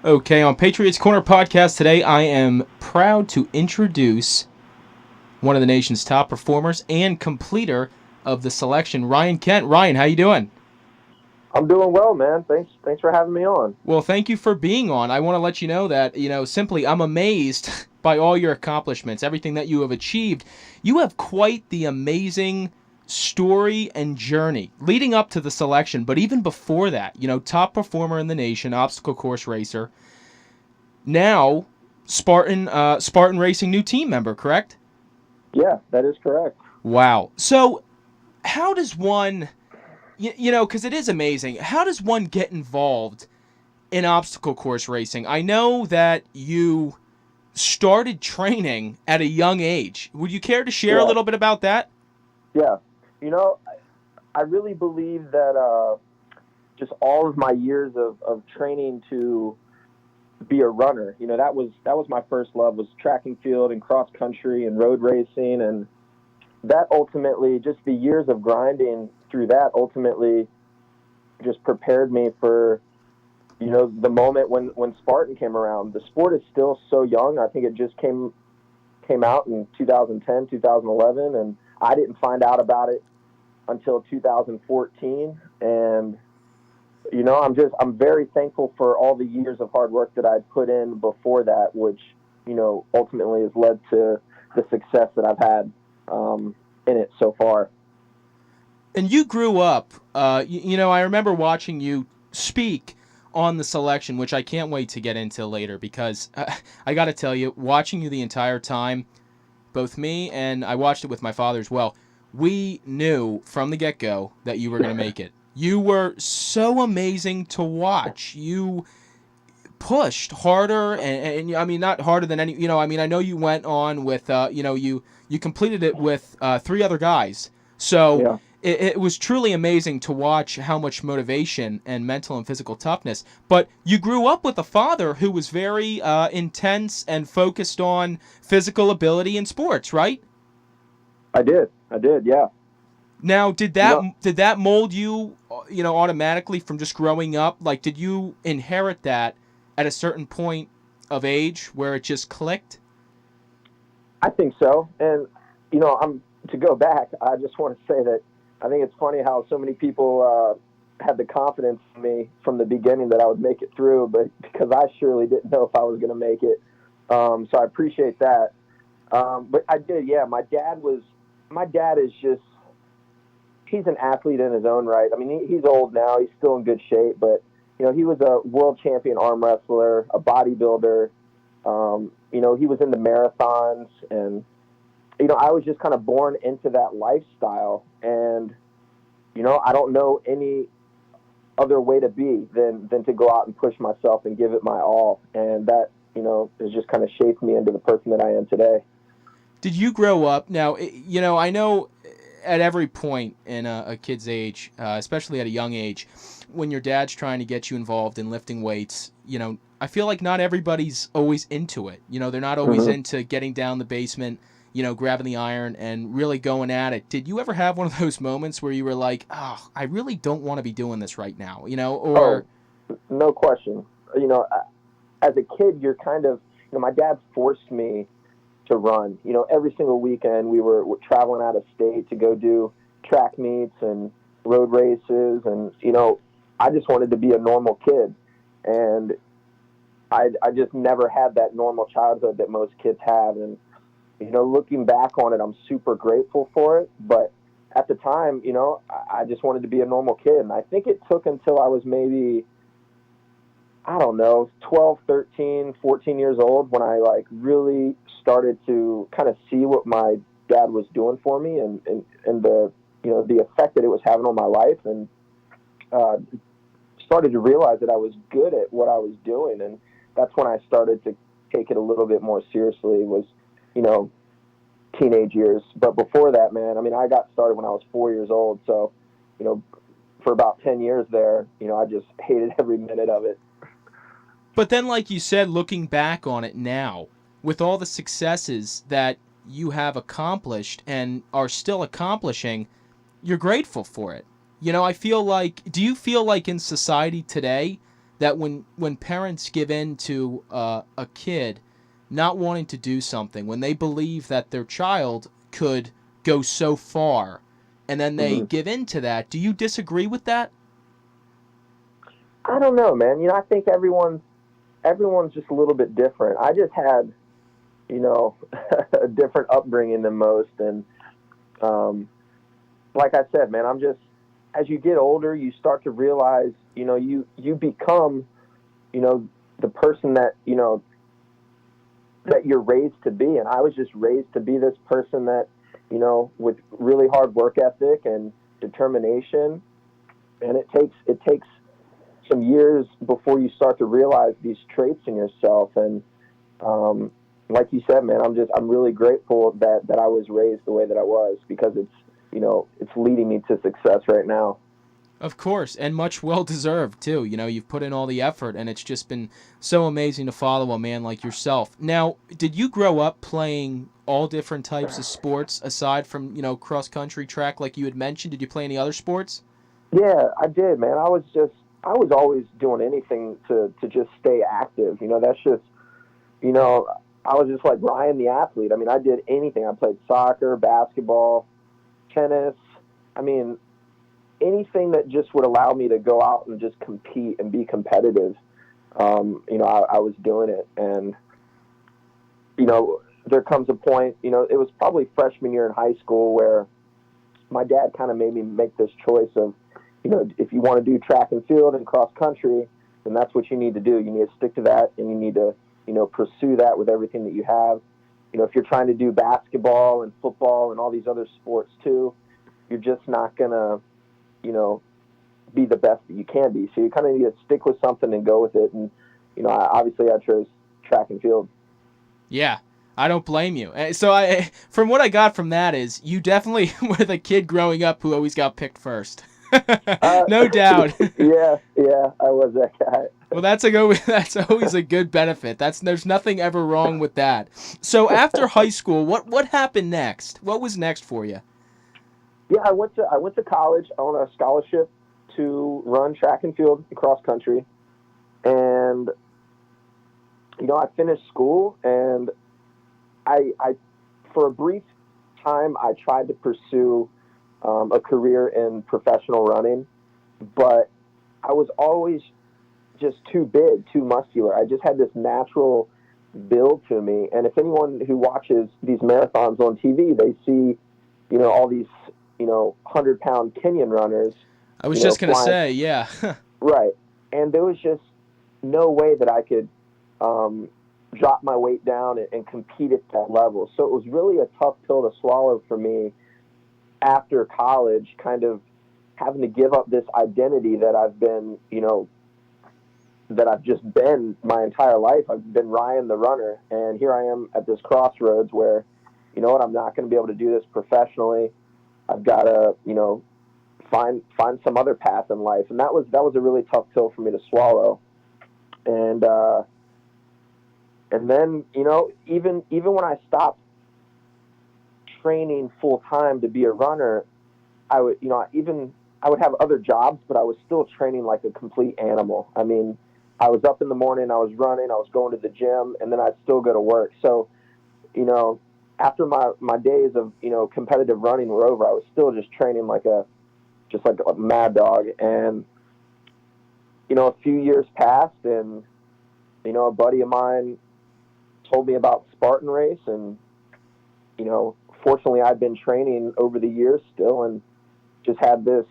Okay, on Patriots Corner Podcast today, I am proud to introduce one of the nation's top performers and completer of the selection, Ryan Kent. Ryan, how you doing? I'm doing well, man. Thanks for having me on. Well, thank you for being on. I want to let you know that, simply I'm amazed by all your accomplishments, everything that you have achieved. You have quite the amazing story and journey leading up to the selection, but even before that, top performer in the nation, obstacle course racer. Now, Spartan Racing new team member, correct? Yeah, that is correct. Wow. So, how does one, because it is amazing, how does one get involved in obstacle course racing? I know that you started training at a young age. Would you care to share a Yeah, little bit about that? yeah. You know, I really believe that just all of my years of training to be a runner, that was my first love, was track and field and cross country and road racing, and that ultimately, just the years of grinding through that ultimately just prepared me for the moment when Spartan came around. The sport is still so young. I think it just came out in 2010, 2011, and I didn't find out about it until 2014. And I'm very thankful for all the years of hard work that I'd put in before that, which ultimately has led to the success that I've had in it so far. And you grew up, I remember watching you speak on the selection, which I can't wait to get into later because I got to tell you, watching you the entire time, both me and I watched it with my father as well, we knew from the get go that you were going to make it. You were so amazing to watch. You pushed harder, and I mean, not harder than any, I know you went on with, you completed it with three other guys. So Yeah. it was truly amazing to watch how much motivation and mental and physical toughness. But you grew up with a father who was very intense and focused on physical ability in sports, right? I did. Yeah. Now, did You that know, did that mold you, automatically from just growing up? Like, did you inherit that at a certain point of age where it just clicked? I think so. And I'm to go back. I just want to say that I think it's funny how so many people had the confidence in me from the beginning that I would make it through, but because I surely didn't know if I was going to make it. So I appreciate that. But I did. Yeah, my dad is just, he's an athlete in his own right. I mean, he's old now. He's still in good shape, but he was a world champion arm wrestler, a bodybuilder. He was into marathons, and I was just kind of born into that lifestyle, and I don't know any other way to be than to go out and push myself and give it my all, and that has just kind of shaped me into the person that I am today. Did you grow up now? I know at every point in a kid's age, especially at a young age, when your dad's trying to get you involved in lifting weights, I feel like not everybody's always into it. They're not always Mm-hmm. into getting down the basement, grabbing the iron and really going at it. Did you ever have one of those moments where you were like, oh, I really don't want to be doing this right now, or Oh, no question. As a kid, you're kind of, my dad forced me to run. Every single weekend we're traveling out of state to go do track meets and road races, and I just wanted to be a normal kid, and I just never had that normal childhood that most kids have, and looking back on it, I'm super grateful for it, but at the time, I just wanted to be a normal kid, and I think it took until I was maybe, I don't know, 12, 13, 14 years old when I like really started to kind of see what my dad was doing for me, and the, the effect that it was having on my life, and uh, started to realize that I was good at what I was doing. And that's when I started to take it a little bit more seriously, was, you know, teenage years. But before that, man, I mean, I got started when I was 4 years old. So, you know, for about 10 years there, I just hated every minute of it. But then, like you said, looking back on it now, with all the successes that you have accomplished and are still accomplishing, you're grateful for it. I feel like, do you feel like in society today that when parents give in to a kid not wanting to do something, when they believe that their child could go so far, and then they give in to that, do you disagree with that? I don't know, man. I think everyone's just a little bit different. I just had, a different upbringing than most, and like I said, man, as you get older, you start to realize, you become, the person that that you're raised to be. And I was just raised to be this person that, with really hard work ethic and determination. And it takes some years before you start to realize these traits in yourself. And like you said, man, I'm really grateful that I was raised the way that I was, because it's leading me to success right now. Of course, and much well-deserved, too. You've put in all the effort, and it's just been so amazing to follow a man like yourself. Now, did you grow up playing all different types of sports aside from, cross-country track like you had mentioned? Did you play any other sports? Yeah, I did, man. I was always doing anything to just stay active. That's just, I was just like Ryan the athlete. I mean, I did anything. I played soccer, basketball, tennis. I mean, anything that just would allow me to go out and just compete and be competitive. I was doing it. And, there comes a point, it was probably freshman year in high school where my dad kind of made me make this choice of, if you want to do track and field and cross country, then that's what you need to do. You need to stick to that, and you need to, pursue that with everything that you have. If you're trying to do basketball and football and all these other sports too, you're just not going to, be the best that you can be. So you kind of need to stick with something and go with it. And, obviously I chose track and field. Yeah, I don't blame you. So from what I got from that is you definitely were the kid growing up who always got picked first. No doubt. Yeah, I was that guy. Well, that's always a good benefit. There's nothing ever wrong with that. So after high school, what happened next? What was next for you? Yeah, I went to college on a scholarship to run track and field and cross country, and I finished school, and I for a brief time I tried to pursue a career in professional running, but I was always just too big, too muscular. I just had this natural build to me, and if anyone who watches these marathons on TV, they see all these 100-pound Kenyan runners. I was just going to say, yeah. Right. And there was just no way that I could drop my weight down and compete at that level. So it was really a tough pill to swallow for me after college, kind of having to give up this identity that I've been, that I've just been my entire life. I've been Ryan the runner. And here I am at this crossroads where, I'm not going to be able to do this professionally. I've got to, find some other path in life. And that was a really tough pill for me to swallow. And then, even when I stopped training full time to be a runner, I would, I would have other jobs, but I was still training like a complete animal. I mean, I was up in the morning, I was running, I was going to the gym, and then I'd still go to work. So, after my days of, competitive running were over, I was still just training like a mad dog. And, a few years passed, and, a buddy of mine told me about Spartan Race, and, fortunately I'd been training over the years still, and just had this,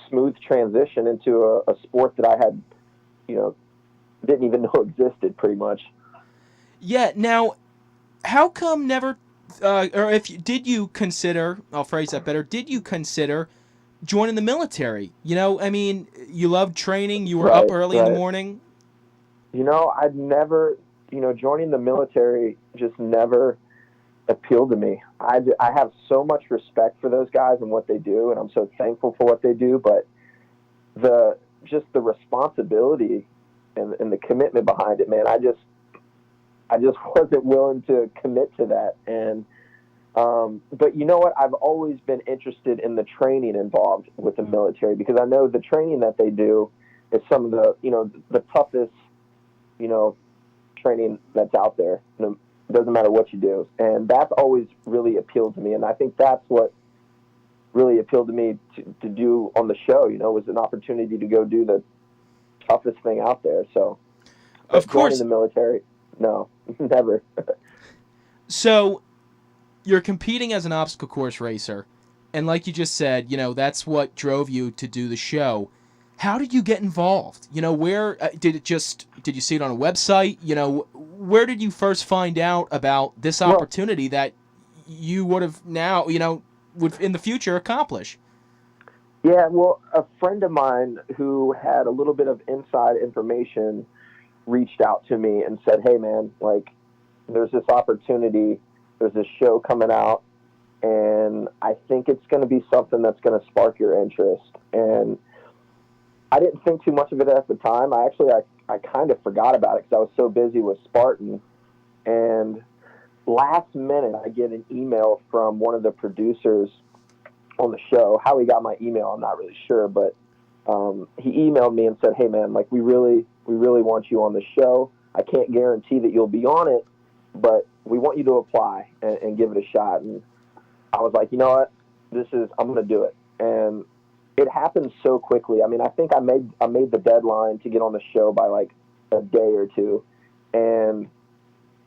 smooth transition into a sport that I had, didn't even know existed pretty much. Yeah. Now, how come never, or did you consider, I'll phrase that better, did you consider joining the military? I mean, you loved training, you were up early in the morning. I'd never, joining the military just never appealed to me. I have so much respect for those guys and what they do, and I'm so thankful for what they do, but the responsibility and the commitment behind it, man, I just wasn't willing to commit to that. And but you know what? I've always been interested in the training involved with the military, because I know the training that they do it's some of the, the toughest, you know, training that's out there. It doesn't matter what you do. And that's always really appealed to me. And I think that's what really appealed to me to do on the show, was an opportunity to go do the toughest thing out there. So, Of joining course. the military, no, never. So you're competing as an obstacle course racer, and like you just said, that's what drove you to do the show. How did you get involved? Where did you see it on a website? Where did you first find out about this Well, opportunity that you would have now, would in the future accomplish? yeah, well, a friend of mine who had a little bit of inside information reached out to me and said, "Hey, man, like, there's this opportunity. There's this show coming out, and I think it's going to be something that's going to spark your interest." And I didn't think too much of it at the time. I kind of forgot about it because I was so busy with Spartan. And last minute, I get an email from one of the producers on the show. How he got my email, I'm not really sure, but he emailed me and said, "Hey, man, like, we really want you on the show. I can't guarantee that you'll be on it, but we want you to apply and give it a shot." And I was like, you know what, I'm going to do it. And it happened so quickly. I mean, I think I made the deadline to get on the show by like a day or two. And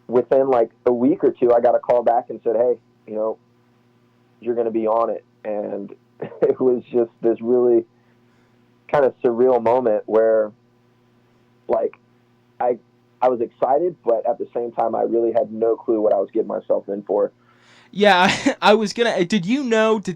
within like a week or two, I got a call back and said, "Hey, you're going to be on it." And it was just this really kind of surreal moment where, like, I was excited, but at the same time, I really had no clue what I was getting myself in for. Yeah, I was gonna. Did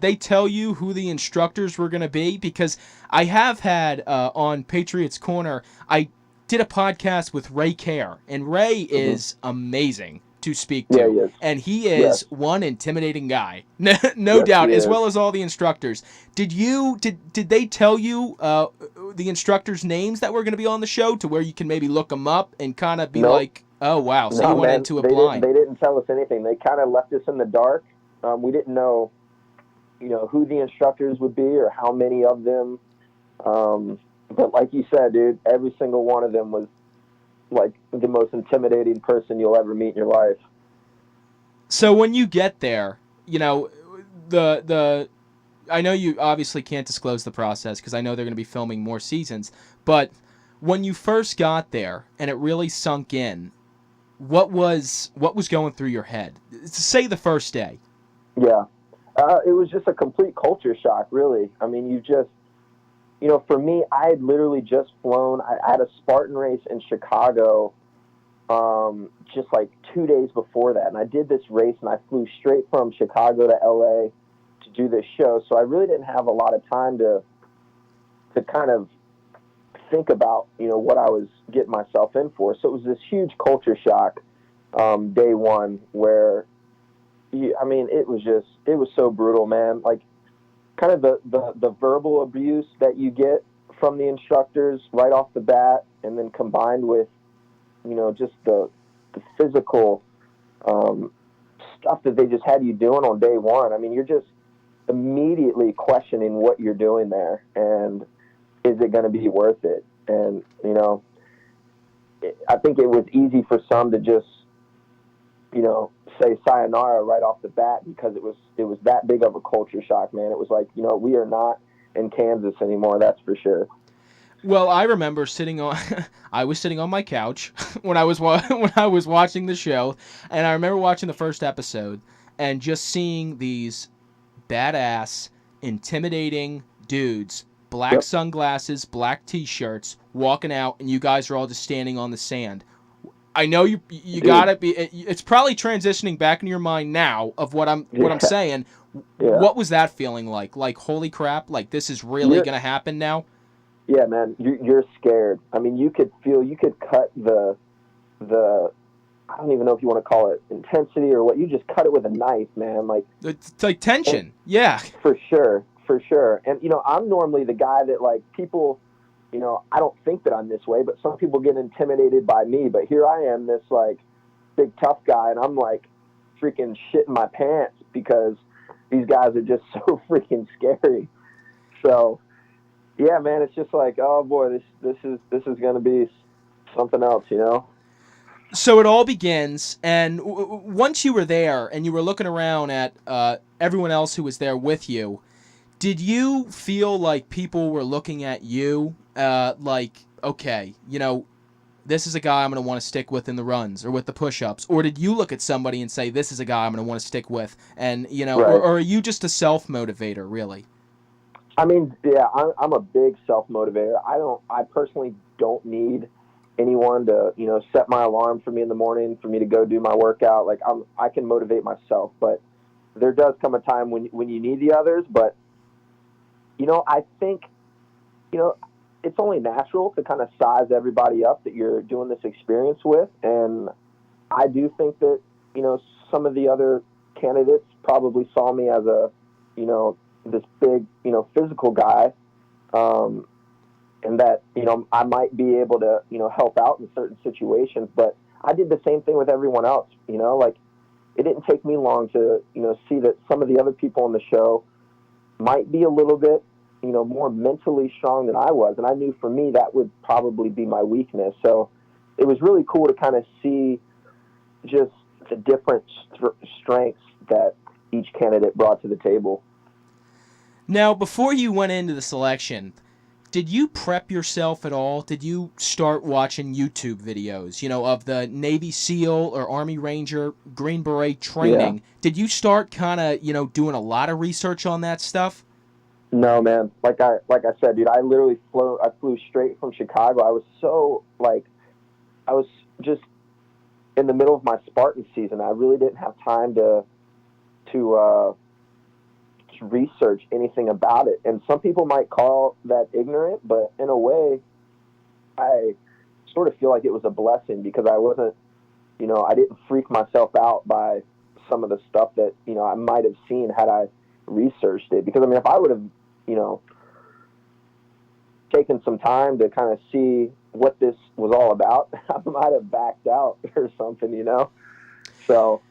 they tell you who the instructors were gonna be? Because I have had on Patriots Corner, I did a podcast with Ray Care, and Ray is amazing to speak Yeah, to, he is. and he Yes. is one intimidating guy, no Yes, he doubt, as is. well as all the instructors. Did they tell you the instructors' names that were gonna be on the show to where you can maybe look them up and kind of be Nope. like, oh wow, so No, you went man, into it they didn't. blind? They didn't tell us anything. They kind of left us in the dark. We didn't know, who the instructors would be or how many of them. But like you said, dude, every single one of them was like the most intimidating person you'll ever meet in your life. So when you get there, the I know you obviously can't disclose the process because I know they're going to be filming more seasons, but when you first got there and it really sunk in, what was going through your head? Say the first day. Yeah, it was just a complete culture shock, really. I mean, for me, I had literally just flown. I had a Spartan race in Chicago just like 2 days before that. And I did this race and I flew straight from Chicago to LA to do this show. So I really didn't have a lot of time to kind of think about, what I was getting myself in for. So it was this huge culture shock day one where, it was so brutal, man. Like, kind of the verbal abuse that you get from the instructors right off the bat, and then combined with, just the physical stuff that they just had you doing on day one. I mean, you're just immediately questioning what you're doing there, and is it going to be worth it? And, I think it was easy for some to just, say sayonara right off the bat because it was that big of a culture shock, man. It was like, we are not in Kansas anymore, that's for sure. Well, I remember I was sitting on my couch when I was when I was watching the show, and I remember watching the first episode and just seeing these badass, intimidating dudes, black Yep. sunglasses, black t-shirts, walking out, and you guys are all just standing on the sand. I know you Dude. gotta be. It's probably transitioning back in your mind now of what I'm saying. Yeah. What was that feeling like? Like, holy crap! Like, this is really gonna happen now. Yeah, man, you're scared. I mean, you could cut the I don't even know if you want to call it intensity or what. You just cut it with a knife, man. Like, It's like tension. Yeah. for sure. And I'm normally the guy that, like, people, I don't think that I'm this way, but some people get intimidated by me. But here I am, this like big tough guy, and I'm like freaking shitting my pants because these guys are just so freaking scary. So yeah, man, it's just like, oh boy, this is going to be something else, you know? So it all begins, and once you were there and you were looking around at everyone else who was there with you, did you feel like people were looking at you like, okay, this is a guy I'm going to want to stick with in the runs or with the push-ups? Or did you look at somebody and say, this is a guy I'm going to want to stick with? And, Right. or are you just a self-motivator, really? I mean, yeah, I'm a big self motivator. I personally don't need anyone to, set my alarm for me in the morning for me to go do my workout. Like I can motivate myself, but there does come a time when you need the others. But I think, you know, it's only natural to kind of size everybody up that you're doing this experience with, and I do think that some of the other candidates probably saw me as a, this big, physical guy, um, and that I might be able to help out in certain situations. But I did the same thing with everyone else. Like it didn't take me long to see that some of the other people on the show might be a little bit more mentally strong than I was, and I knew for me that would probably be my weakness. So it was really cool to kind of see just the different strengths that each candidate brought to the table. Now, before you went into the selection, did you prep yourself at all? Did you start watching YouTube videos, of the Navy SEAL or Army Ranger Green Beret Yeah. training? Did you start kind of, doing a lot of research on that stuff? No, man. Like I said, dude, I flew straight from Chicago. I was so like I was just in the middle of my Spartan season. I really didn't have time to research anything about it. And some people might call that ignorant, but in a way, I sort of feel like it was a blessing because I wasn't, I didn't freak myself out by some of the stuff that, I might have seen had I researched it. Because, I mean, if I would have, you know, taken some time to kind of see what this was all about, I might have backed out or something. So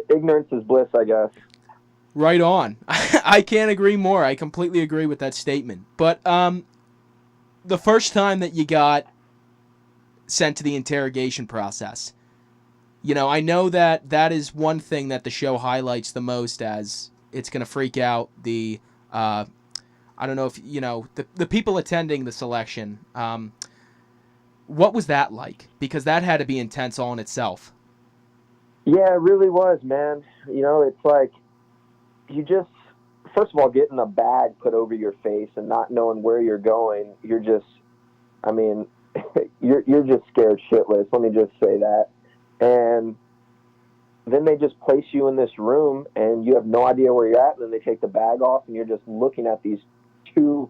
ignorance is bliss, I guess. Right on. I can't agree more. I completely agree with that statement. But the first time that you got sent to the interrogation process, I know that is one thing that the show highlights the most, as it's going to freak out the I don't know if the people attending the selection. What was that like? Because that had to be intense all in itself. Yeah, it really was, man. It's like you just, first of all, getting a bag put over your face and not knowing where you're going. You're just, I mean, you're just scared shitless. Let me just say that. And then they just place you in this room and you have no idea where you're at. And then they take the bag off and you're just looking at these two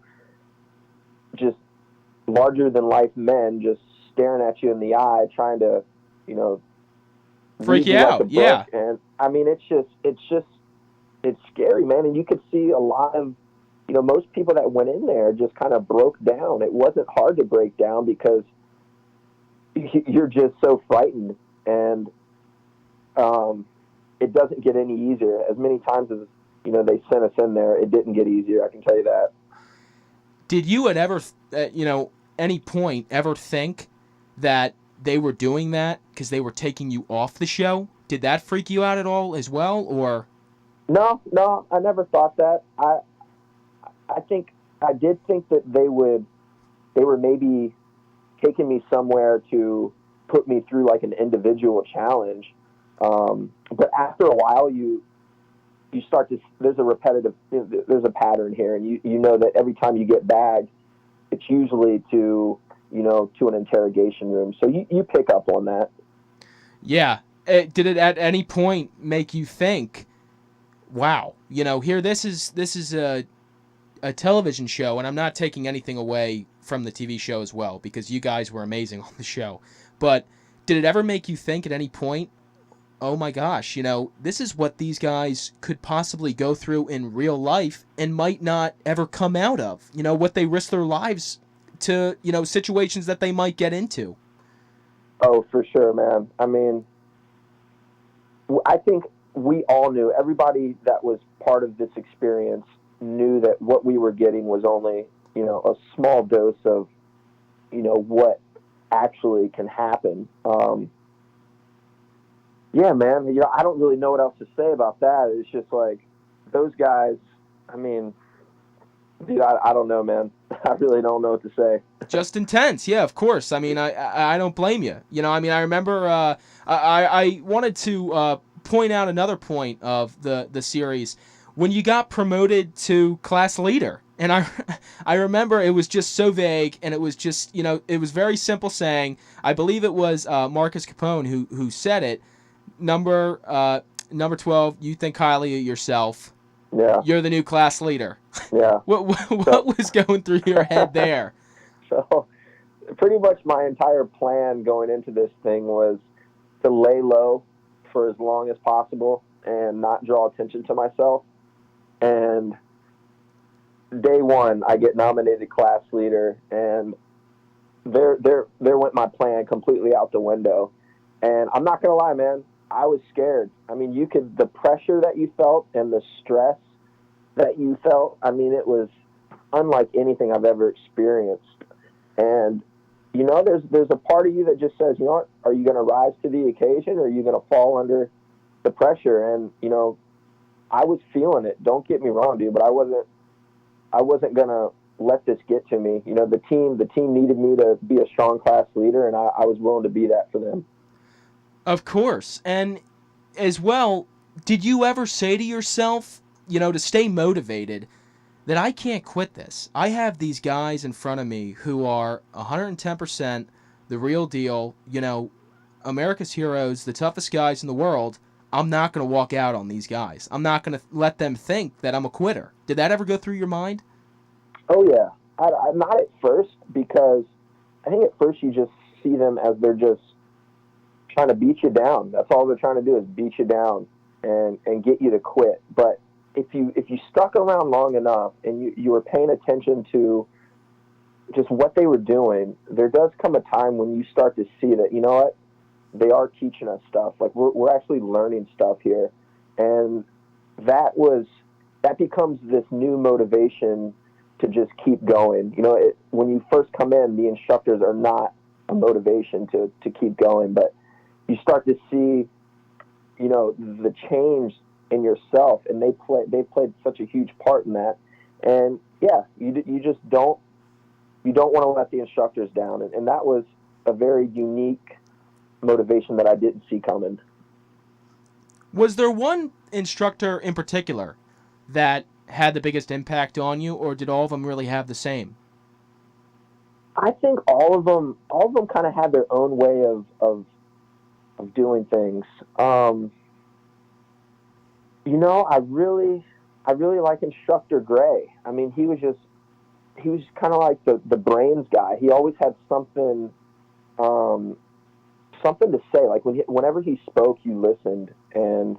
just larger than life men just staring at you in the eye, trying to, you know, Freak read you you like a out, book. yeah. And I mean, it's scary, man. And you could see a lot of, most people that went in there just kind of broke down. It wasn't hard to break down because you're just so frightened. And it doesn't get any easier. As many times as, they sent us in there, it didn't get easier. I can tell you that. Did you at ever, any point ever think that they were doing that because they were taking you off the show? Did that freak you out at all as well, or? No, I never thought that. I think I did think that they were maybe taking me somewhere to put me through like an individual challenge. But after a while, you start to, there's a pattern here, and you know that every time you get bagged, it's usually to an interrogation room. So you pick up on that. Yeah. Did it at any point make you think, wow, here this is a television show, and I'm not taking anything away from the TV show as well, because you guys were amazing on the show. But did it ever make you think at any point, oh my gosh, this is what these guys could possibly go through in real life and might not ever come out of, what they risk their lives to, situations that they might get into? Oh, for sure, man. I mean, I think we all knew, everybody that was part of this experience knew that what we were getting was only, a small dose of, what actually can happen. Yeah, man, I don't really know what else to say about that. It's just like those guys, I mean, dude, I don't know, man. I really don't know what to say. Just intense, yeah, of course. I mean, I don't blame you. I mean, I remember I wanted to point out another point of the series when you got promoted to class leader, and I remember it was just so vague, and it was just it was very simple saying. I believe it was Marcus Capone who said it. Number 12, you think highly of yourself. Yeah. You're the new class leader. Yeah. What was going through your head there? So pretty much my entire plan going into this thing was to lay low for as long as possible and not draw attention to myself. And day one, I get nominated class leader, and there went my plan completely out the window. And I'm not gonna lie, man, I was scared. I mean, the pressure that you felt and the stress that you felt, I mean, it was unlike anything I've ever experienced. And, there's a part of you that just says, what, are you going to rise to the occasion, or are you going to fall under the pressure? And, I was feeling it. Don't get me wrong, dude, but I wasn't going to let this get to me. The team needed me to be a strong class leader, and I was willing to be that for them. Of course. And as well, did you ever say to yourself, to stay motivated, that I can't quit this? I have these guys in front of me who are 110% the real deal, America's heroes, the toughest guys in the world. I'm not going to walk out on these guys. I'm not going to let them think that I'm a quitter. Did that ever go through your mind? Oh, yeah. I'm not at first, because I think at first you just see them as they're just trying to beat you down. That's all they're trying to do, is beat you down and get you to quit. But if you stuck around long enough and you were paying attention to just what they were doing, there does come a time when you start to see that, what, they are teaching us stuff. Like we're actually learning stuff here. And that becomes this new motivation to just keep going. When you first come in, the instructors are not a motivation to keep going, but you start to see, the change in yourself, and they played such a huge part in that. And yeah, you just don't want to let the instructors down, and that was a very unique motivation that I didn't see coming. Was there one instructor in particular that had the biggest impact on you, or did all of them really have the same? I think all of them kind of had their own way of doing things. I really like Instructor Gray. I mean, he was kind of like the brains guy. He always had something to say. Like whenever he spoke, you listened. And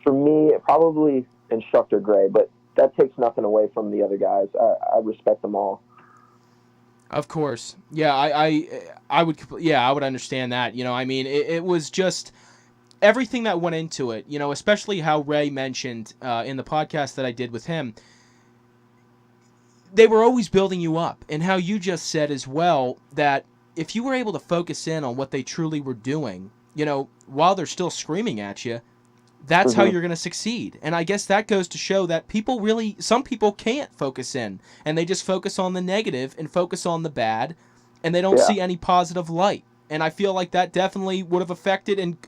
for me, probably Instructor Gray, but that takes nothing away from the other guys. I respect them all. Of course. Yeah, I would understand that. I mean, it was just everything that went into it, especially how Ray mentioned in the podcast that I did with him. They were always building you up, and how you just said as well that if you were able to focus in on what they truly were doing, while they're still screaming at you, that's how you're going to succeed. And I guess that goes to show that some people can't focus in, and they just focus on the negative and focus on the bad, and they don't see any positive light. And I feel like that definitely would have affected and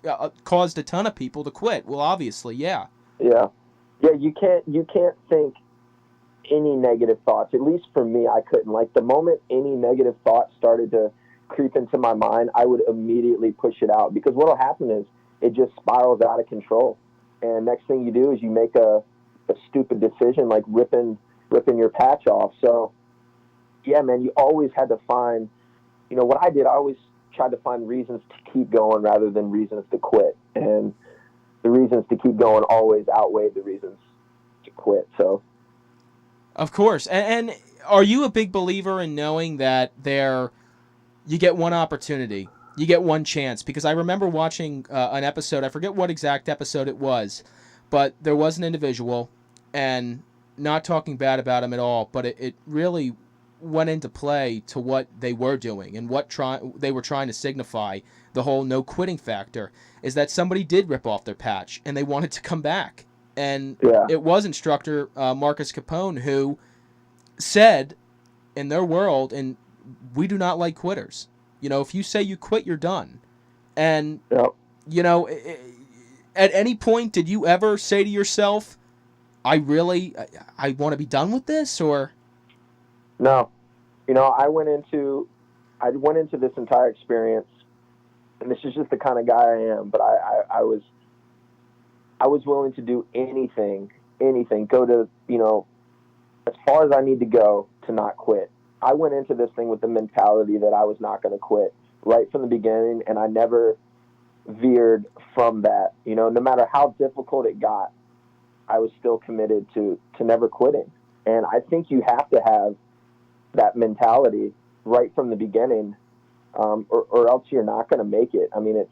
caused a ton of people to quit. Well, obviously, yeah. Yeah. Yeah, you can't think any negative thoughts. At least for me, I couldn't. Like the moment any negative thoughts started to creep into my mind, I would immediately push it out, because what'll happen is it just spirals out of control. And next thing you do is you make a stupid decision, like ripping your patch off. So yeah, man, you always had to find, what I did, I always tried to find reasons to keep going rather than reasons to quit. And the reasons to keep going always outweighed the reasons to quit. So, of course. And are you a big believer in knowing that you get one opportunity, you get one chance? Because I remember watching an episode, I forget what exact episode it was, but there was an individual, and not talking bad about him at all, but it really went into play to what they were doing and what they were trying to signify, the whole no quitting factor, is that somebody did rip off their patch and they wanted to come back. And Yeah. it was instructor Marcus Capone who said in their world, and we do not like quitters. If you say you quit, you're done. And, Yep. At any point, did you ever say to yourself, I want to be done with this, or? No. I went into this entire experience, and this is just the kind of guy I am, but I was willing to do anything, go to, as far as I need to go to not quit. I went into this thing with the mentality that I was not going to quit right from the beginning, and I never veered from that. No matter how difficult it got, I was still committed to never quitting. And I think you have to have that mentality right from the beginning, or else you're not going to make it. I mean, it's,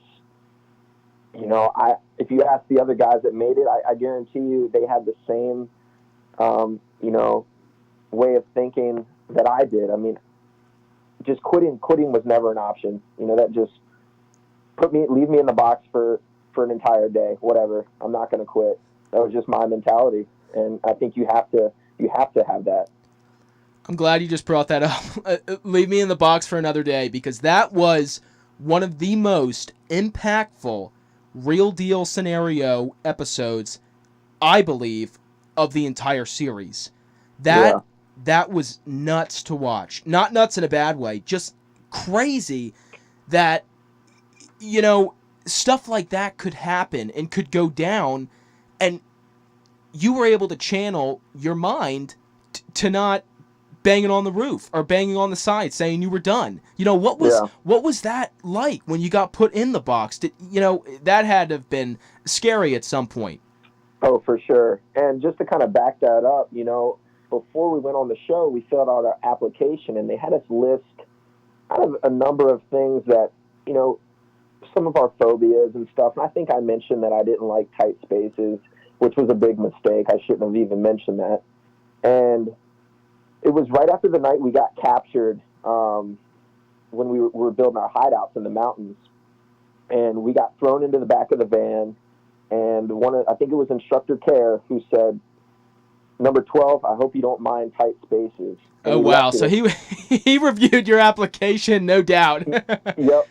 if you ask the other guys that made it, I guarantee you they had the same, way of thinking that I did. I mean, just quitting was never an option. That just leave me in the box for an entire day, whatever. I'm not going to quit. That was just my mentality. And I think you have to have that. I'm glad you just brought that up. Leave me in the box for another day, because that was one of the most impactful real deal scenario episodes, I believe, of the entire series. That was nuts to watch. Not nuts in a bad way, just crazy that, stuff like that could happen and could go down, and you were able to channel your mind to not banging on the roof or banging on the side saying you were done. What was that like when you got put in the box? That had to have been scary at some point. Oh, for sure. And just to kind of back that up, before we went on the show, we filled out our application, and they had us list kind of a number of things that, some of our phobias and stuff. And I think I mentioned that I didn't like tight spaces, which was a big mistake. I shouldn't have even mentioned that. And it was right after the night we got captured, when we were building our hideouts in the mountains. And we got thrown into the back of the van. And I think it was Instructor Care who said, "Number 12, I hope you don't mind tight spaces." And oh, wow. So he reviewed your application, no doubt. Yep.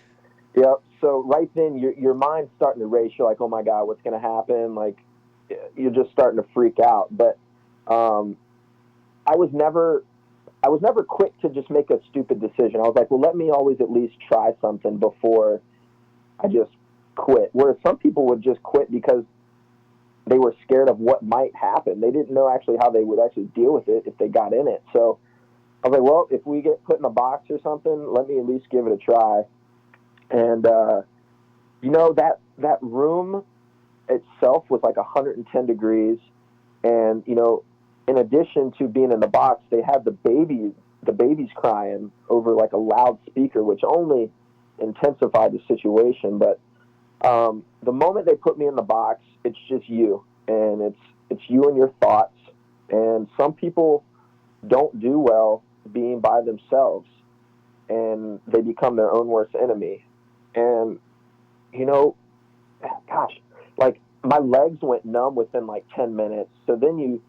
So right then, your mind's starting to race. You're like, oh, my God, what's going to happen? Like, you're just starting to freak out. But I was never quick to just make a stupid decision. I was like, well, let me always at least try something before I just quit. Whereas some people would just quit because they were scared of what might happen. They didn't know actually how they would actually deal with it if they got in it. So I was like, well, if we get put in a box or something, let me at least give it a try. And, that room itself was like 110 degrees. And, in addition to being in the box, they had the babies crying over like a loudspeaker, which only intensified the situation. But the moment they put me in the box, it's just you, and it's you and your thoughts. And some people don't do well being by themselves, and they become their own worst enemy. And gosh, like my legs went numb within like 10 minutes. So then you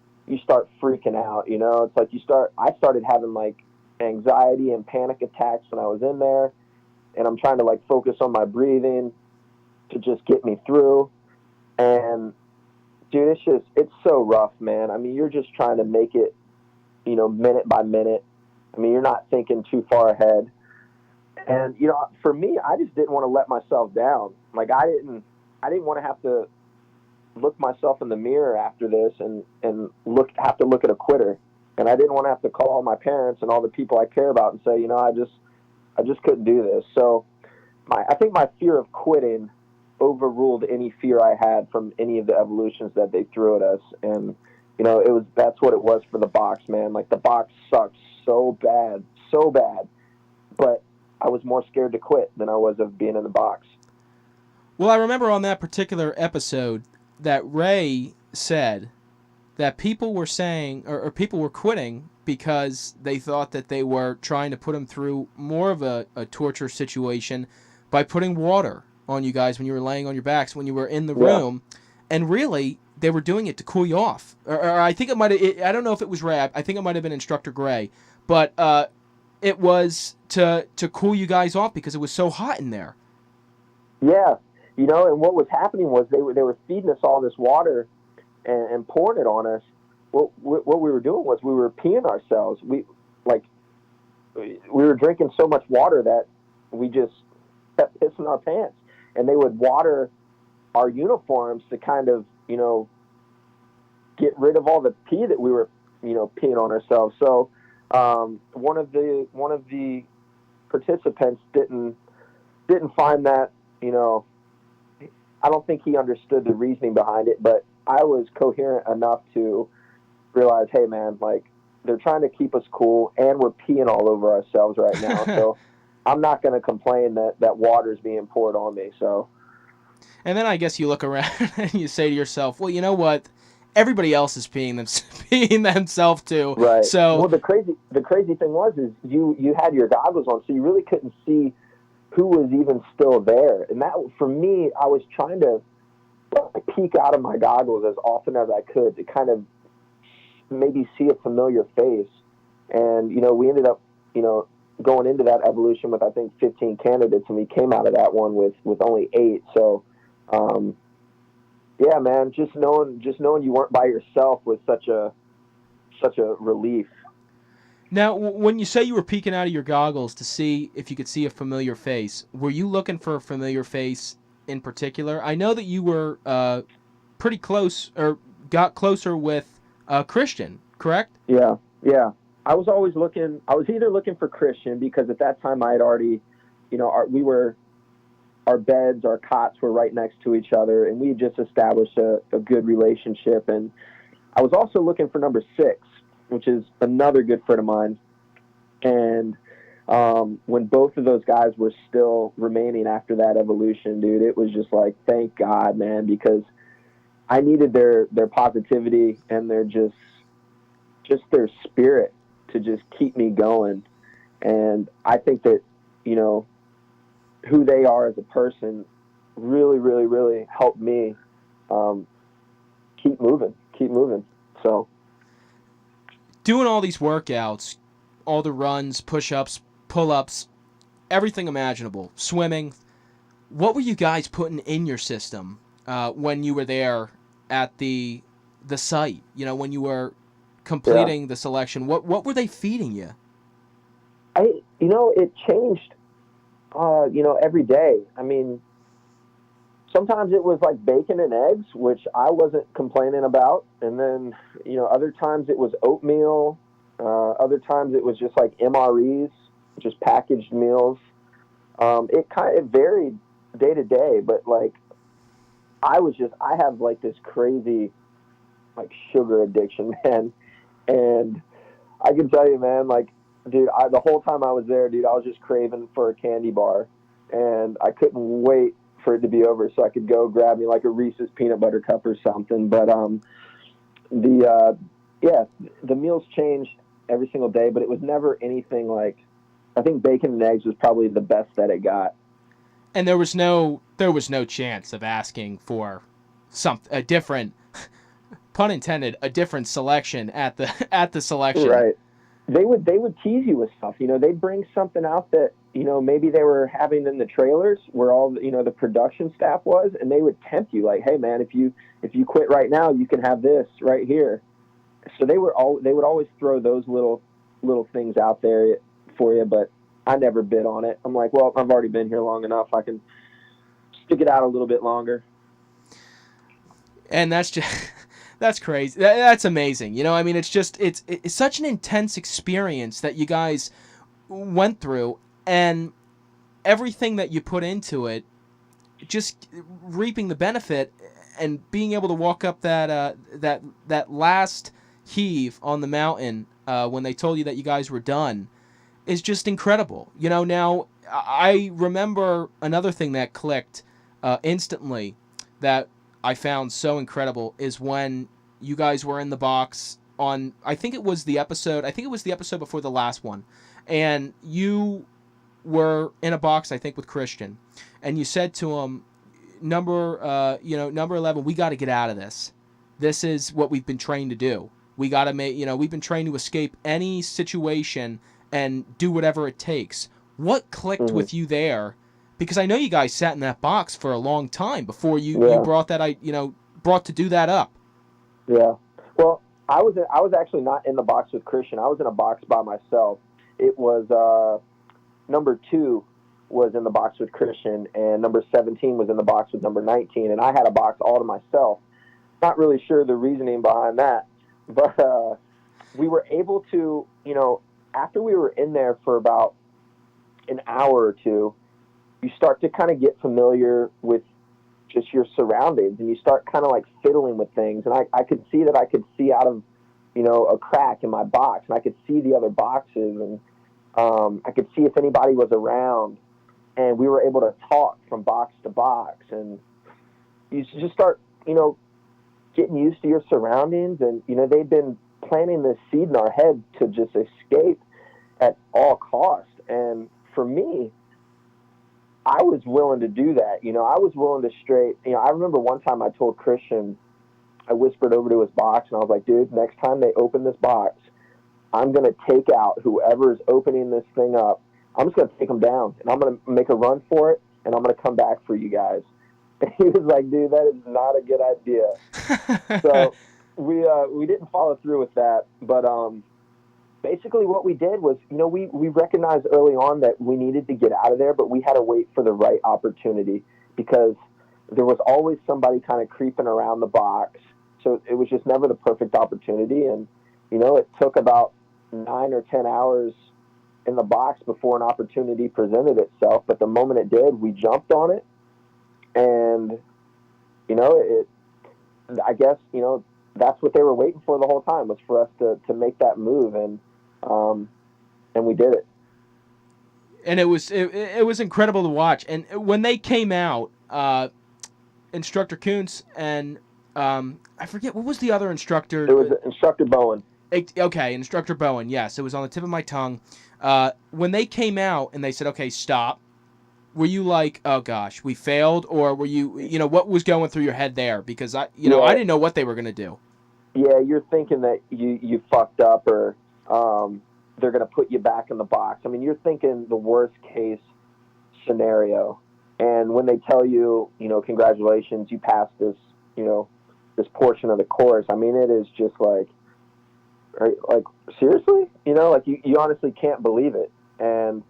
start freaking out. It's like I started having like anxiety and panic attacks when I was in there, and I'm trying to like focus on my breathing to just get me through. And dude, it's so rough, man. I mean, you're just trying to make it, minute by minute. I mean, you're not thinking too far ahead. And, for me, I just didn't want to let myself down. Like I didn't want to have to look myself in the mirror after this and have to look at a quitter. And I didn't want to have to call my parents and all the people I care about and say, I just couldn't do this. So I think my fear of quitting overruled any fear I had from any of the evolutions that they threw at us. And, that's what it was for the box, man. Like the box sucked so bad. But I was more scared to quit than I was of being in the box. Well, I remember on that particular episode that Ray said that people were saying, or people were quitting because they thought that they were trying to put them through more of a torture situation by putting water on you guys when you were laying on your backs when you were in the Yeah. room, and really they were doing it to cool you off. Or I think it might have. I don't know if it was Ray. I think it might have been Instructor Gray, but it was to cool you guys off because it was so hot in there. Yeah. And what was happening was they were feeding us all this water and pouring it on us. What we were doing was we were peeing ourselves. We were drinking so much water that we just kept pissing our pants. And they would water our uniforms to kind of, get rid of all the pee that we were, peeing on ourselves. So one of the participants didn't find that, I don't think he understood the reasoning behind it, but I was coherent enough to realize, hey man, like they're trying to keep us cool and we're peeing all over ourselves right now. So I'm not going to complain that water's being poured on me. So. And then I guess you look around and you say to yourself, well, you know what? Everybody else is peeing themselves too. Right. So well, the crazy thing was you had your goggles on, so you really couldn't see who was even still there. And that, for me, I was trying to peek out of my goggles as often as I could to kind of maybe see a familiar face. And, we ended up, going into that evolution with, I think, 15 candidates, and we came out of that one with only 8. So, yeah, man, just knowing you weren't by yourself was such a relief. Now, when you say you were peeking out of your goggles to see if you could see a familiar face, were you looking for a familiar face in particular? I know that you were pretty close, or got closer with Christian, correct? Yeah. I was always looking. I was either looking for Christian because at that time I had already, our beds, our cots were right next to each other, and we had just established a good relationship. And I was also looking for number 6, which is another good friend of mine. And when both of those guys were still remaining after that evolution, dude, it was just like, thank God, man, because I needed their positivity and their just their spirit to just keep me going. And I think that, who they are as a person really, really, really helped me keep moving. So doing all these workouts, all the runs, push-ups, pull-ups, everything imaginable, swimming, what were you guys putting in your system when you were there at the site? When you were completing the selection, what were they feeding you? It changed, every day. I mean, sometimes it was like bacon and eggs, which I wasn't complaining about. And then, other times it was oatmeal. Other times it was just like MREs, just packaged meals. It varied day to day, but like I have like this crazy like sugar addiction, man. And I can tell you, man, like, dude, the whole time I was there, dude, I was just craving for a candy bar, and I couldn't wait for it to be over so I could go grab me like a Reese's peanut butter cup or something. But the meals changed every single day, but it was never anything like, I think bacon and eggs was probably the best that it got. And there was no chance of asking for a different, pun intended, a different selection at the selection. Right. They would tease you with stuff. They'd bring something out that, maybe they were having in the trailers where all, the production staff was, and they would tempt you like, hey man, if you quit right now, you can have this right here. So they would always throw those little things out there for you, but I never bid on it. I'm like, well, I've already been here long enough. I can stick it out a little bit longer. And that's just that's crazy. That's amazing. It's such an intense experience that you guys went through, and everything that you put into it, just reaping the benefit and being able to walk up that last heave on the mountain when they told you that you guys were done is just incredible. Now I remember another thing that clicked instantly that I found so incredible is when you guys were in the box on, I think it was the episode before the last one, and you were in a box, I think, with Christian, and you said to him, number 11, we got to get out of this. This is what we've been trained to do. We got to we've been trained to escape any situation and do whatever it takes. What clicked with you there? Because I know you guys sat in that box for a long time before you brought to do that up. Yeah. Well, I was actually not in the box with Christian. I was in a box by myself. It was number 2 was in the box with Christian, and number 17 was in the box with number 19, and I had a box all to myself. Not really sure the reasoning behind that, but we were able to, after we were in there for about an hour or two, you start to kind of get familiar with just your surroundings, and you start kind of like fiddling with things. And I could see that I could see out of, a crack in my box, and I could see the other boxes, and I could see if anybody was around, and we were able to talk from box to box. And you just start, getting used to your surroundings, and, they've been planting this seed in our head to just escape at all costs. And for me, I was willing to do that. I was willing to I remember one time I told Christian, I whispered over to his box, and I was like, dude, next time they open this box, I'm going to take out whoever is opening this thing up. I'm just going to take them down, and I'm going to make a run for it, and I'm going to come back for you guys. And he was like, dude, that is not a good idea. So we didn't follow through with that. But basically what we did was, we recognized early on that we needed to get out of there, but we had to wait for the right opportunity, because there was always somebody kind of creeping around the box. So it was just never the perfect opportunity. And, it took about 9 or 10 hours in the box before an opportunity presented itself. But the moment it did, we jumped on it. And, I guess, that's what they were waiting for the whole time, was for us to make that move. And we did it. And it was incredible to watch. And when they came out, Instructor Kuntz and I forget, what was the other instructor? It was Instructor Bowen. Okay, Instructor Bowen. Yes, it was on the tip of my tongue. When they came out and they said, "Okay, stop," were you like, "Oh gosh, we failed," or were you, what was going through your head there? Because I didn't know what they were going to do. Yeah, you're thinking that you fucked up, or they're going to put you back in the box. I mean, you're thinking the worst case scenario. And when they tell you, congratulations, you passed this, this portion of the course, I mean, it is just like seriously, you honestly can't believe it. And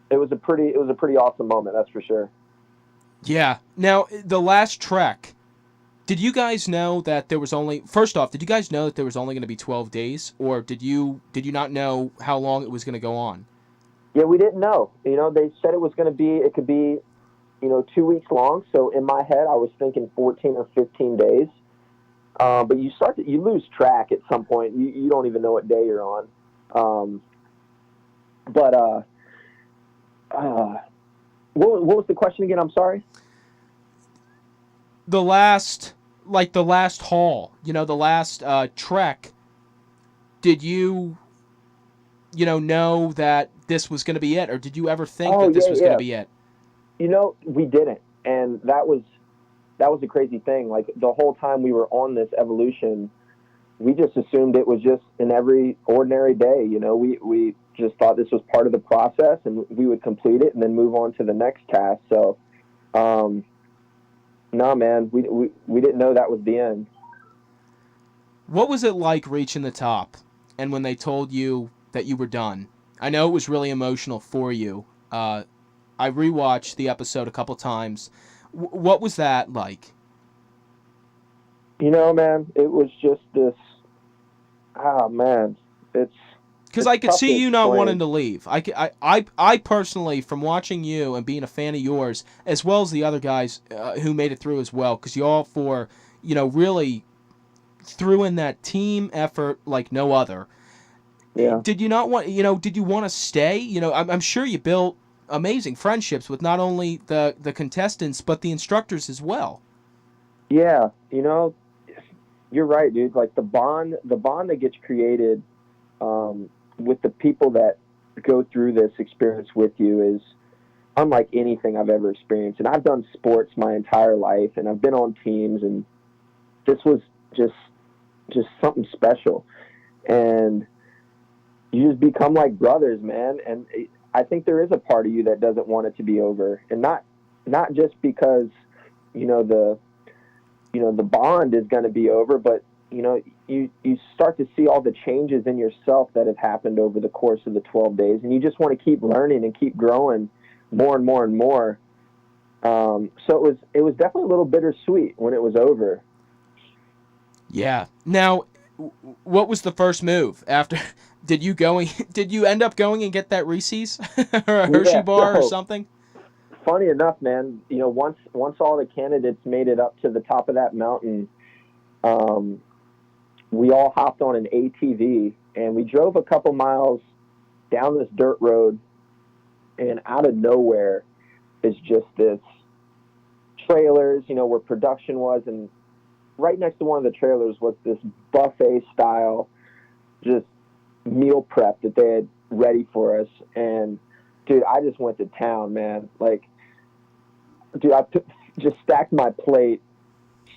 it was a pretty awesome moment, that's for sure. Yeah. Now, the last trek, did you guys know that there was only, first off, did you guys know that there was only going to be 12 days, or did you not know how long it was going to go on? Yeah, we didn't know. They said it could be 2 weeks long. So in my head, I was thinking 14 or 15 days. But you lose track at some point. You don't even know what day you're on. What was the question again? I'm sorry. The last haul, the last trek. Did you, know that this was going to be it, or did you ever think that this was going to be it? We didn't, and that was a crazy thing. Like, the whole time we were on this evolution, we just assumed it was just an every ordinary day. We just thought this was part of the process, and we would complete it and then move on to the next task. So, no, man, we didn't know that was the end. What was it like reaching the top, and when they told you that you were done? I know it was really emotional for you. I rewatched the episode a couple times. What was that like? Man, it was just this. Oh man, it's because I could see you not wanting to leave. I personally, from watching you and being a fan of yours, as well as the other guys who made it through as well, because you all four, really threw in that team effort like no other. Yeah. Did you not want? Did you want to stay? I'm sure you built amazing friendships with not only the contestants but the instructors as well. Yeah, you're right, dude. Like the bond that gets created with the people that go through this experience with you is unlike anything I've ever experienced. And I've done sports my entire life, and I've been on teams, and this was just something special. And you just become like brothers, man. And I think there is a part of you that doesn't want it to be over, and not just because you know the the bond is going to be over, but you start to see all the changes in yourself that have happened over the course of the 12 days, and you just want to keep learning and keep growing more and more and more. So it was definitely a little bittersweet when it was over. Yeah. Now, what was the first move after? Did you going? Did you end up going and get that Reese's or a Hershey Yeah. bar or So something? funny enough, man, once all the candidates made it up to the top of that mountain, um, we all hopped on an ATV and we drove a couple miles down this dirt road, and out of nowhere is just this trailers, where production was, and right next to one of the trailers was this buffet style just meal prep that they had ready for us. And dude, I just went to town, man. Like, dude, just stacked my plate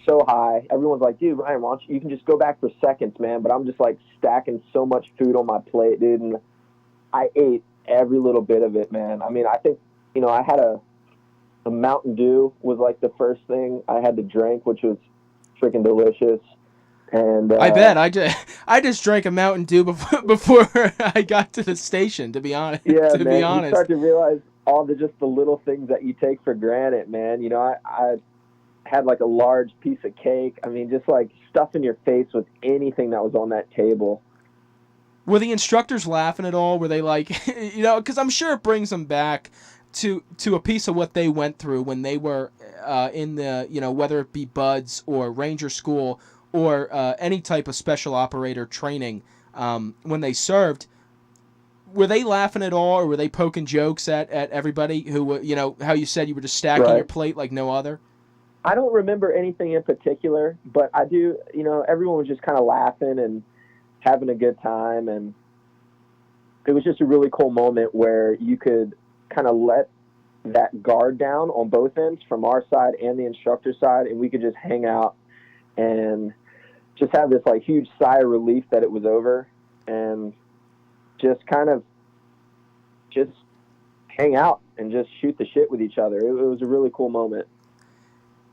so high. Everyone's like, dude, Ryan, why don't you can just go back for seconds, man. But I'm just like stacking so much food on my plate, dude. And I ate every little bit of it, man. I mean, I think, I had a Mountain Dew was like the first thing I had to drink, which was freaking delicious. And I bet I just drank a Mountain Dew before I got to the station. To be honest, yeah, to be man, you honest. start to realize all the little things that you take for granted, man. I had like a large piece of cake. I mean, just like stuffing your face with anything that was on that table. Were the instructors laughing at all? Were they like, because I'm sure it brings them back to a piece of what they went through when they were in the, whether it be Buds or Ranger School or any type of special operator training when they served. Were they laughing at all, or were they poking jokes at everybody who, how you said you were just stacking your Right. plate like no other? I don't remember anything in particular, but I do, everyone was just kind of laughing and having a good time. And it was just a really cool moment where you could kind of let that guard down on both ends from our side and the instructor side, and we could just hang out and just have this like huge sigh of relief that it was over, and just kind of just hang out and just shoot the shit with each other. It was a really cool moment.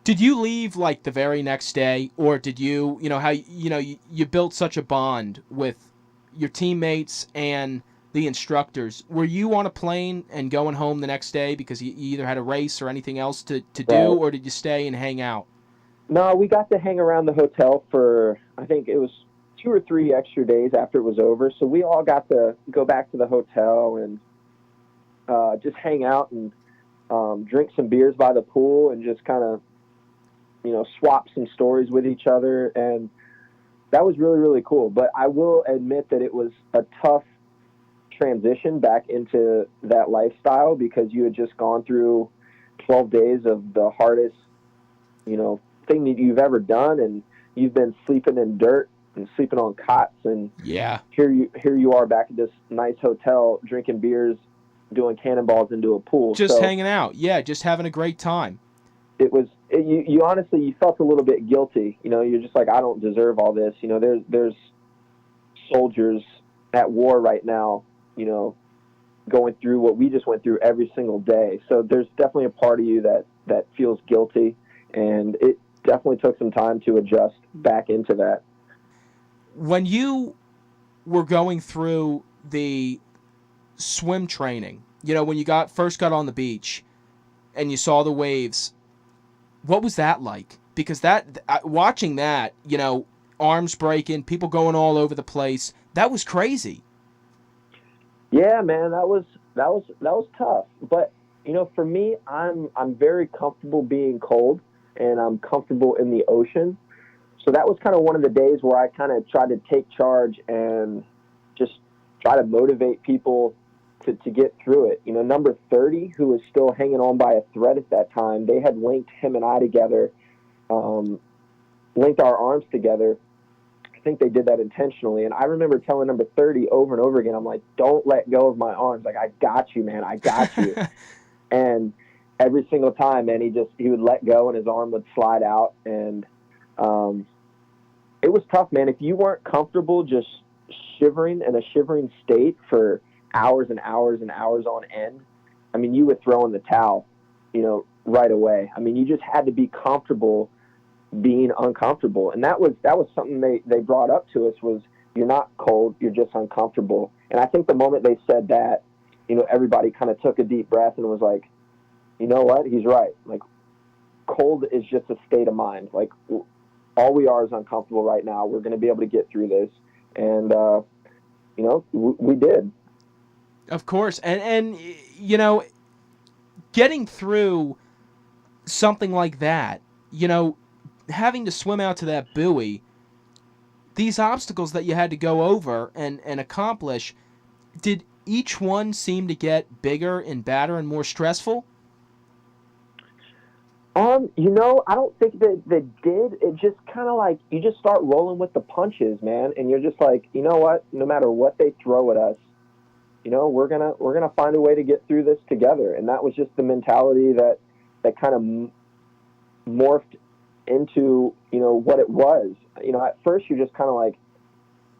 Did you leave like the very next day, or did you, how you built such a bond with your teammates and the instructors? Were you on a plane and going home the next day because you either had a race or anything else to do, Right. or did you stay and hang out? No, we got to hang around the hotel for, I think it was 2 or 3 extra days after it was over. So we all got to go back to the hotel and just hang out and drink some beers by the pool and just kind of, swap some stories with each other. And that was really, really cool. But I will admit that it was a tough transition back into that lifestyle, because you had just gone through 12 days of the hardest, thing that you've ever done. And you've been sleeping in dirt and sleeping on cots. And Yeah. here you are back at this nice hotel drinking beers, doing cannonballs into a pool. Just So hanging out. Yeah, just having a great time. you honestly, you felt a little bit guilty. You're just like, I don't deserve all this. There's soldiers at war right now, going through what we just went through every single day. So there's definitely a part of you that feels guilty, and it definitely took some time to adjust back into that. When you were going through the swim training, when you first got on the beach and you saw the waves, what was that like? Because watching that, arms breaking, people going all over the place, that was crazy. Yeah, man, that was tough. But for me, I'm very comfortable being cold, and I'm comfortable in the ocean. So that was kind of one of the days where I kind of tried to take charge and just try to motivate people to get through it. Number 30, who was still hanging on by a thread at that time, they had linked him and I together, linked our arms together I think they did that intentionally. And I remember telling number 30 over and over again, I'm like, don't let go of my arms. Like, I got you, man. I got you. And every single time, man, he would let go and his arm would slide out. And it was tough, man. If you weren't comfortable just shivering in a shivering state for hours and hours and hours on end, I mean, you would throw in the towel, right away. I mean, you just had to be comfortable being uncomfortable. And that was something they brought up to us was, you're not cold, you're just uncomfortable. And I think the moment they said that, everybody kind of took a deep breath and was like, you know what, he's right. Like, cold is just a state of mind. Like, all we are is uncomfortable right now. We're going to be able to get through this. And, we did. Of course. And getting through something like that, having to swim out to that buoy, these obstacles that you had to go over and accomplish, did each one seem to get bigger and badder and more stressful? I don't think that they did. It just kind of like, you just start rolling with the punches, man. And you're just like, you know what, no matter what they throw at us, we're going to find a way to get through this together. And that was just the mentality that kind of morphed into, what it was. At first you're just kind of like,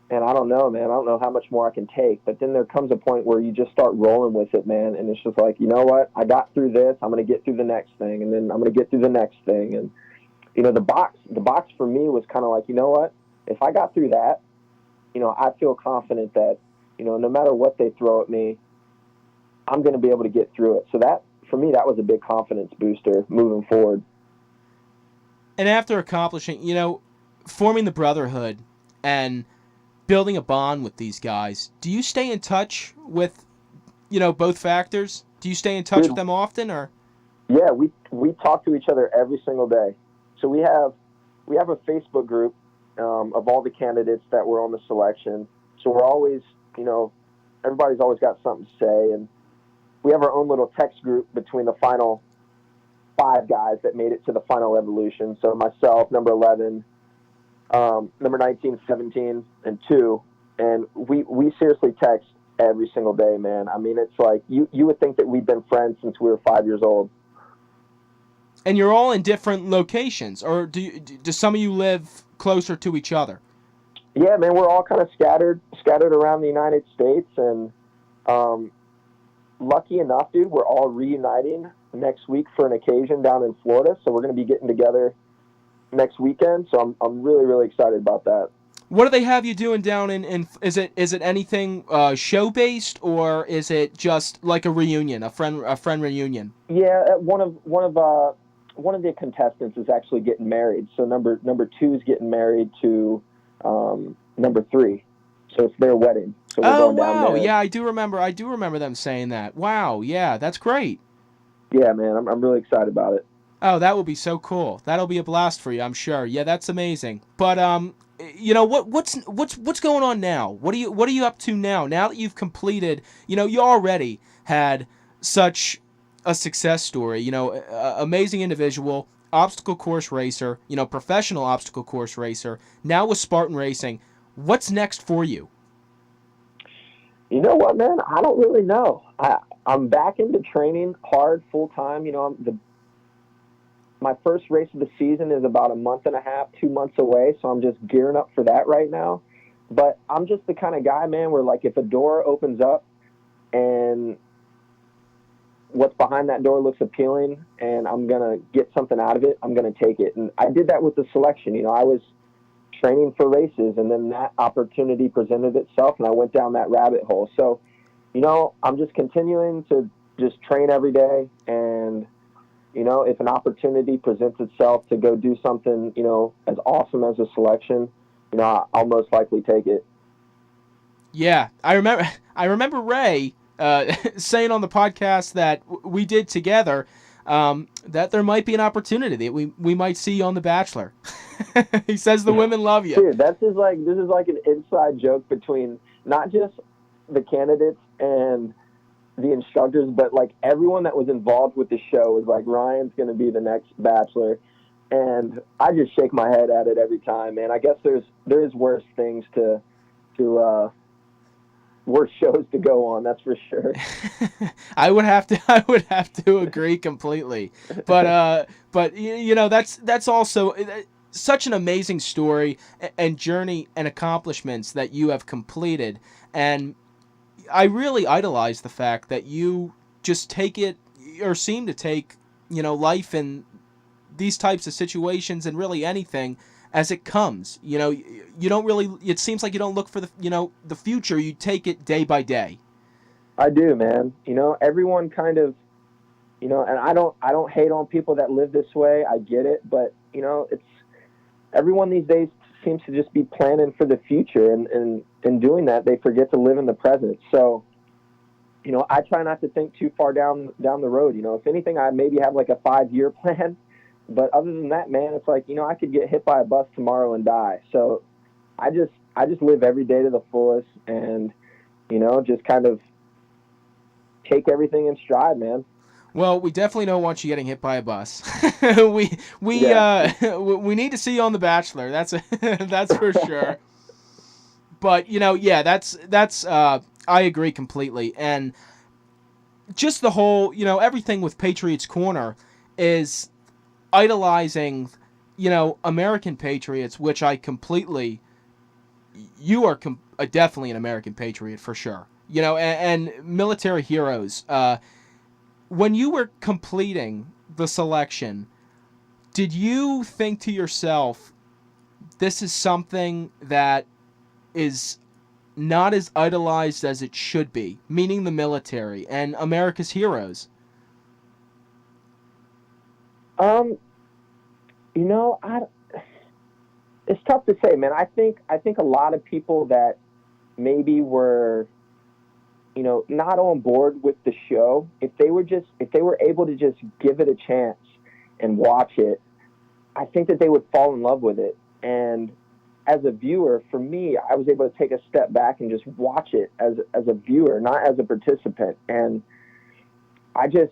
man, I don't know, man. I don't know how much more I can take. But then there comes a point where you just start rolling with it, man. And it's just like, you know what? I got through this. I'm going to get through the next thing. And then I'm going to get through the next thing. And, the box for me was kind of like, you know what? If I got through that, I feel confident that, no matter what they throw at me, I'm going to be able to get through it. So that, for me, that was a big confidence booster moving forward. And after accomplishing, forming the brotherhood and building a bond with these guys, do you stay in touch with, both factors? Do you stay in touch with them often, or? Yeah, we talk to each other every single day. So we have a Facebook group of all the candidates that were on the selection. So we're always, everybody's always got something to say, and we have our own little text group between the final 5 guys that made it to the final evolution. So myself, number 11, number 19, 17, and 2. And we seriously text every single day, man. I mean, it's like, you would think that we've been friends since we were 5 years old. And you're all in different locations, or do some of you live closer to each other? Yeah, man, we're all kind of scattered around the United States, and lucky enough, dude, we're all reuniting next week for an occasion down in Florida. So we're going to be getting together next weekend. So I'm really, really excited about that. What do they have you doing down in is it anything show based, or is it just like a reunion, a friend reunion? Yeah, one of the contestants is actually getting married. So number 2 is getting married to number 3. So it's their wedding. So we're going down there. Yeah, I do remember them saying that. Wow, yeah, that's great. Yeah, man, I'm really excited about it. Oh, that will be so cool. That'll be a blast for you, I'm sure. Yeah, that's amazing. But what's going on now? What are you up to now? Now that you've completed, you already had such a success story. Amazing individual, obstacle course racer. Professional obstacle course racer. Now with Spartan Racing, what's next for you? You know what, man? I don't really know. I'm back into training hard full time. My first race of the season is about a month and a half, 2 months away, so I'm just gearing up for that right now. But I'm just the kind of guy, man, where like if a door opens up and what's behind that door looks appealing and I'm going to get something out of it, I'm going to take it. And I did that with the selection. I was training for races, and then that opportunity presented itself, and I went down that rabbit hole. So, I'm just continuing to just train every day, and if an opportunity presents itself to go do something, as awesome as a selection, I'll most likely take it. Yeah, I remember Ray saying on the podcast that we did together that there might be an opportunity that we might see you on The Bachelor. He says the women love you. Dude, this is like an inside joke between not just the candidates and the instructors, but like everyone that was involved with the show was like, Ryan's going to be the next Bachelor. And I just shake my head at it every time, man. I guess there is worse things to worse shows to go on, that's for sure. I would have to agree completely. But that's also such an amazing story and journey and accomplishments that you have completed. And I really idolize the fact that you just take it or seem to take, life in these types of situations and really anything as it comes. You don't really, it seems like you don't look for the future. You take it day by day. I do, man. Everyone kind of, and I don't hate on people that live this way. I get it, but it's everyone these days seems to just be planning for the future, and in doing that, they forget to live in the present. So, I try not to think too far down the road. If anything, I maybe have like a 5-year plan, but other than that, man, it's like I could get hit by a bus tomorrow and die. So I just live every day to the fullest, and just kind of take everything in stride, man. Well, we definitely don't want you getting hit by a bus. we Yeah. we need to see you on The Bachelor. That's for sure. But yeah, that's I agree completely. And just the whole, everything with Patriots Corner is idolizing, American patriots, which I completely. You are definitely an American patriot for sure. And military heroes. When you were completing the selection, did you think to yourself, this is something that is not as idolized as it should be, meaning the military and America's heroes? Um, I it's tough to say, man. I think a lot of people that maybe were not on board with the show, if they were able to just give it a chance and watch it, I think that they would fall in love with it. And as a viewer, for me, I was able to take a step back and just watch it as a viewer, not as a participant. And I just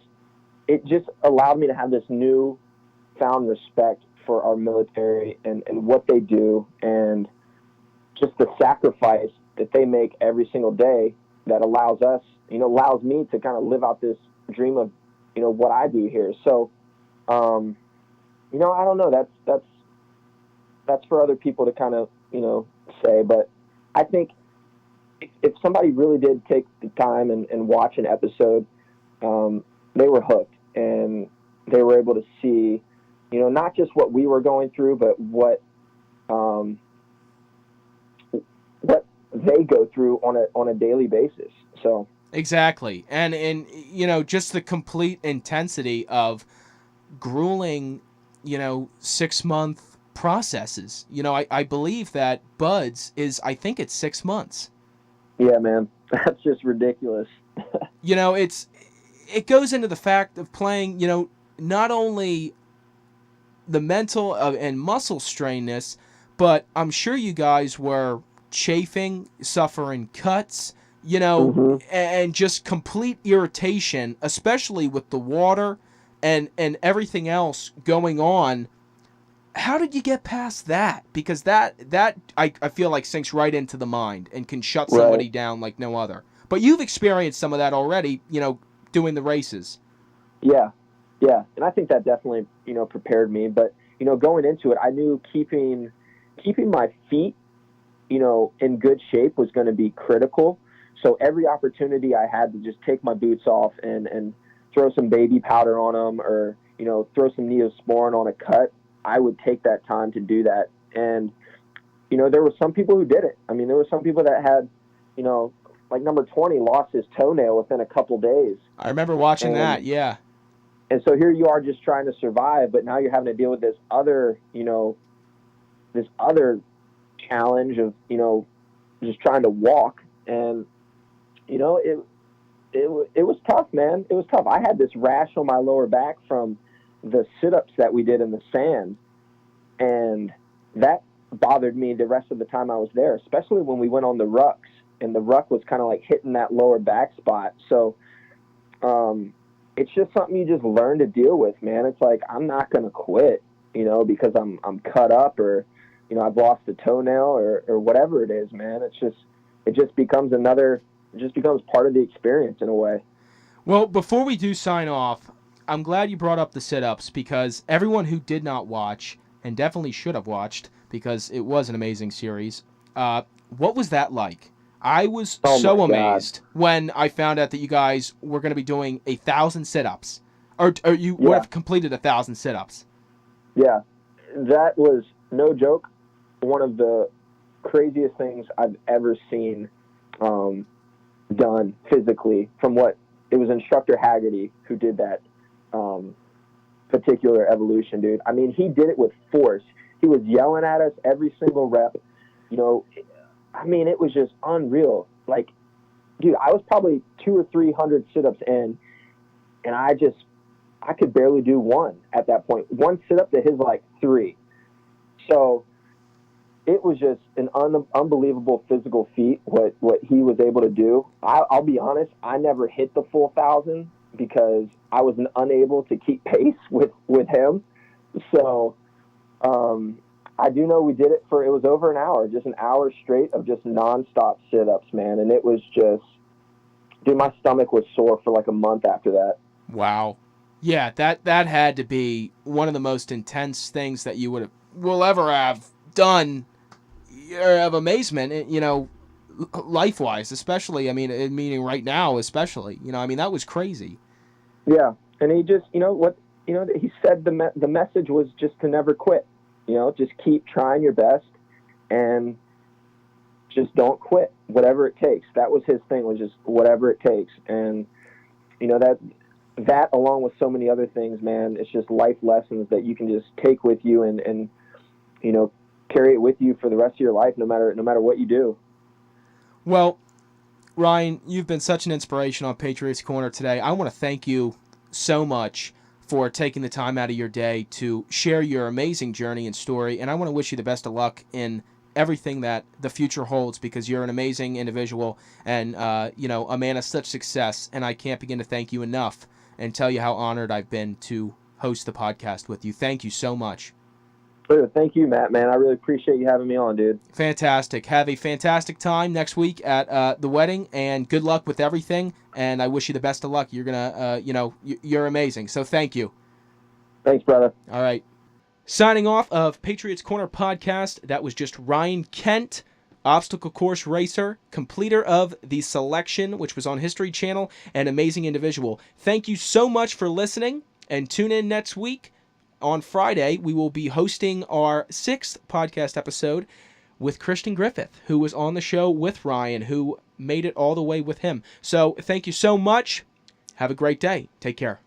it just allowed me to have this new found respect for our military and what they do, and just the sacrifice that they make every single day that allows me to kind of live out this dream of, what I do here. So, I don't know. That's for other people to kind of, say, but I think if somebody really did take the time and watch an episode, they were hooked, and they were able to see, not just what we were going through, but what they go through on a daily basis. So Exactly. And just the complete intensity of grueling, 6-month processes. I believe that Buds is, I think it's 6 months. yeah, man, that's just ridiculous. It goes into the fact of playing, not only the mental and muscle strainness, but I'm sure you guys were chafing, suffering cuts, Hmm. and just complete irritation, especially with the water and everything else going on. How did you get past that? Because I feel like sinks right into the mind and can shut Right. somebody down like no other. But you've experienced some of that already, doing the races. Yeah. Yeah. And I think that definitely, prepared me. But, going into it, I knew keeping my feet, in good shape was going to be critical. So every opportunity I had to just take my boots off and throw some baby powder on them, or, throw some Neosporin on a cut, I would take that time to do that. And, there were some people who did it. I mean, there were some people that had, like number 20 lost his toenail within a couple days. I remember watching And that. Yeah. and so here you are just trying to survive, but now you're having to deal with this other challenge of, just trying to walk. And, it was tough, man. It was tough. I had this rash on my lower back from the sit-ups that we did in the sand. And that bothered me the rest of the time I was there, especially when we went on the rucks, and the ruck was kind of like hitting that lower back spot. So, it's just something you just learn to deal with, man. It's like, I'm not going to quit. because I'm cut up, or, I've lost a toenail, or whatever it is, man. It just becomes part of the experience in a way. Well, before we do sign off, I'm glad you brought up the sit-ups, because everyone who did not watch, and definitely should have watched, because it was an amazing series, what was that like? I was so amazed when I found out that you guys were going to be doing 1,000 sit-ups, or you would have completed 1,000 sit-ups. Yeah, that was no joke. One of the craziest things I've ever seen done physically. From what it was, Instructor Haggerty who did that particular evolution, dude. I mean, he did it with force. He was yelling at us every single rep. I mean, it was just unreal. Like, dude, I was probably 200 or 300 sit-ups in, and I could barely do one at that point. One sit-up to his, like, 3. So it was just an unbelievable physical feat, what he was able to do. I'll be honest, I never hit the full 1,000 because I was unable to keep pace with him. So I do know we did it it was over an hour, just an hour straight of just nonstop sit-ups, man. And it was just, dude, my stomach was sore for like a month after that. Wow. Yeah, that had to be one of the most intense things that you will ever have done, of amazement, life-wise, especially. I mean, meaning right now, especially. I mean, that was crazy. Yeah, and he just, he said the message was just to never quit. Just keep trying your best and just don't quit, whatever it takes. That was his thing, was just whatever it takes. And, that along with so many other things, man, it's just life lessons that you can just take with you and carry it with you for the rest of your life, no matter what you do. Well, Ryan, you've been such an inspiration on Patriots Corner today. I want to thank you so much for taking the time out of your day to share your amazing journey and story, and I want to wish you the best of luck in everything that the future holds, because you're an amazing individual and a man of such success, and I can't begin to thank you enough and tell you how honored I've been to host the podcast with you. Thank you so much. Thank you, Matt, man. I really appreciate you having me on, dude. Fantastic. Have a fantastic time next week at the wedding, and good luck with everything, and I wish you the best of luck. You're going to, you're amazing, so thank you. Thanks, brother. All right. Signing off of Patriots Corner Podcast, that was just Ryan Kent, obstacle course racer, completer of the selection, which was on History Channel, an amazing individual. Thank you so much for listening, and tune in next week. On Friday, we will be hosting our 6th podcast episode with Christian Griffith, who was on the show with Ryan, who made it all the way with him. So thank you so much. Have a great day. Take care.